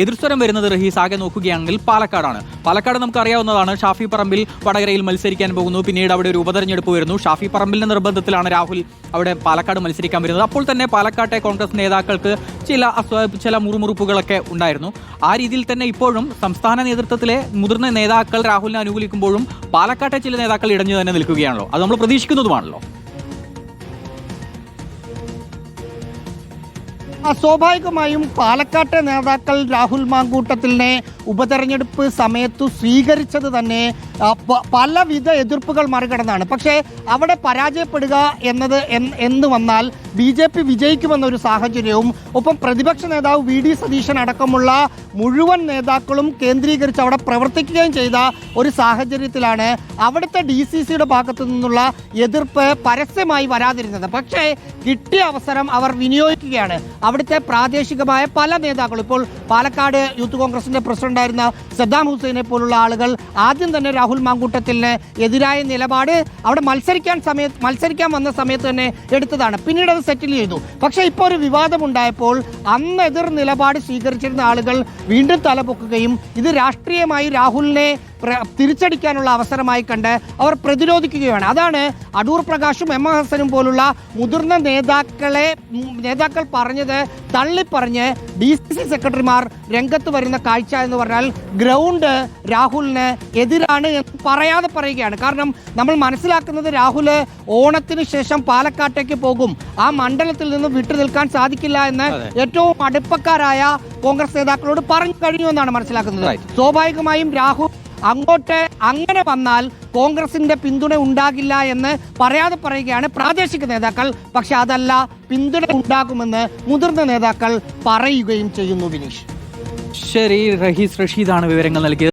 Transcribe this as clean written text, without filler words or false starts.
എതിർസ്വരം വരുന്നത് റഹീസ് ആകെ നോക്കുകയാണെങ്കിൽ പാലക്കാടാണ്. പാലക്കാട് നമുക്കറിയാവുന്നതാണ്. ഷാഫി പറമ്പിൽ വടകരയിൽ മത്സരിക്കാൻ പോകുന്നു. പിന്നീട് അവിടെ ഒരു ഉപതെരഞ്ഞെടുപ്പ് വരുന്നു. ഷാഫി പറമ്പിലിന്റെ നിർബന്ധത്തിലാണ് രാഹുൽ അവിടെ പാലക്കാട് മത്സരിക്കാൻ വരുന്നത്. അപ്പോൾ തന്നെ പാലക്കാട്ടെ കോൺഗ്രസ് നേതാക്കൾക്ക് ചില മുറുമുറുപ്പുകളൊക്കെ ഉണ്ടായിരുന്നു. ആ രീതിയിൽ തന്നെ ഇപ്പോഴും സംസ്ഥാന നേതൃത്വത്തിലെ മുതിർന്ന നേതാക്കൾ രാഹുലിനെ അനുകൂലിക്കുമ്പോഴും പാലക്കാട്ടെ ചില നേതാക്കൾ ഇടഞ്ഞു തന്നെ നിൽക്കുകയാണല്ലോ. അത് നമ്മൾ പ്രതീക്ഷിക്കുന്നതുമാണല്ലോ. സ്വാഭാവികമായും പാലക്കാട്ടെ നേതാക്കൾ രാഹുൽ മാങ്കൂട്ടത്തിലിനെ ഉപതെരഞ്ഞെടുപ്പ് സമയത്തു സ്വീകരിച്ചത് തന്നെ പലവിധ എതിർപ്പുകൾ മറികടന്നാണ്. പക്ഷേ അവിടെ പരാജയപ്പെടുക എന്ന് വന്നാൽ BJP വിജയിക്കുമെന്നൊരു സാഹചര്യവും ഒപ്പം പ്രതിപക്ഷ നേതാവ് VD സതീശൻ അടക്കമുള്ള മുഴുവൻ നേതാക്കളും കേന്ദ്രീകരിച്ച് അവിടെ പ്രവർത്തിക്കുകയും ചെയ്ത ഒരു സാഹചര്യത്തിലാണ് അവിടുത്തെ DCCയുടെ ഭാഗത്തു നിന്നുള്ള എതിർപ്പ് പരസ്യമായി വരാതിരുന്നത്. പക്ഷേ കിട്ടിയ അവസരം അവർ വിനിയോഗിക്കുകയാണ്. അവിടുത്തെ പ്രാദേശികമായ പല നേതാക്കളും, ഇപ്പോൾ പാലക്കാട് യൂത്ത് കോൺഗ്രസിന്റെ പ്രസിഡന്റായിരുന്ന സദ്ദാം ഹുസൈനെ പോലുള്ള ആളുകൾ ആദ്യം തന്നെ രാഹുൽ മാങ്കൂട്ടത്തിന് എതിരായ നിലപാട് അവിടെ മത്സരിക്കാൻ വന്ന സമയത്ത് തന്നെ എടുത്തതാണ്. പിന്നീട് അത് സെറ്റിൽ ചെയ്തു. പക്ഷേ ഇപ്പോൾ ഒരു വിവാദമുണ്ടായപ്പോൾ അന്ന് എതിർ നിലപാട് സ്വീകരിച്ചിരുന്ന ആളുകൾ വീണ്ടും തലപൊക്കുകയും ഇത് രാഷ്ട്രീയമായി രാഹുലിനെ തിരിച്ചടിക്കാനുള്ള അവസരമായി കണ്ട് അവർ പ്രതിരോധിക്കുകയാണ്. അതാണ് അടൂർ പ്രകാശും M ഹസനും പോലുള്ള മുതിർന്ന നേതാക്കൾ പറഞ്ഞത് തള്ളിപ്പറഞ്ഞ് DCC സെക്രട്ടറിമാർ രംഗത്ത് വരുന്ന കാഴ്ച എന്ന് പറഞ്ഞാൽ ഗ്രൗണ്ട് രാഹുലിന് എതിരാണ് എന്ന് പറയാതെ പറയുകയാണ്. കാരണം നമ്മൾ മനസ്സിലാക്കുന്നത് രാഹുൽ ഓണത്തിന് ശേഷം പാലക്കാട്ടേക്ക് പോകും. ആ മണ്ഡലത്തിൽ നിന്ന് വിട്ടു നിൽക്കാൻ സാധിക്കില്ല എന്ന് ഏറ്റവും അടുപ്പക്കാരായ കോൺഗ്രസ് നേതാക്കളോട് പറഞ്ഞു കഴിഞ്ഞു എന്നാണ് മനസ്സിലാക്കുന്നത്. സ്വാഭാവികമായും രാഹുൽ അങ്ങനെ വന്നാൽ കോൺഗ്രസിന്റെ പിന്തുണ ഉണ്ടാകില്ല എന്ന് പറയാതെ പറയുകയാണ് പ്രാദേശിക നേതാക്കൾ. പക്ഷെ അതല്ല, പിന്തുണ ഉണ്ടാകുമെന്ന് മുതിർന്ന നേതാക്കൾ പറയുകയും ചെയ്യുന്നു. വിനീഷ്, ശരി, റഹീസ് റഷീദാണ് വിവരങ്ങൾ നൽകിയത്.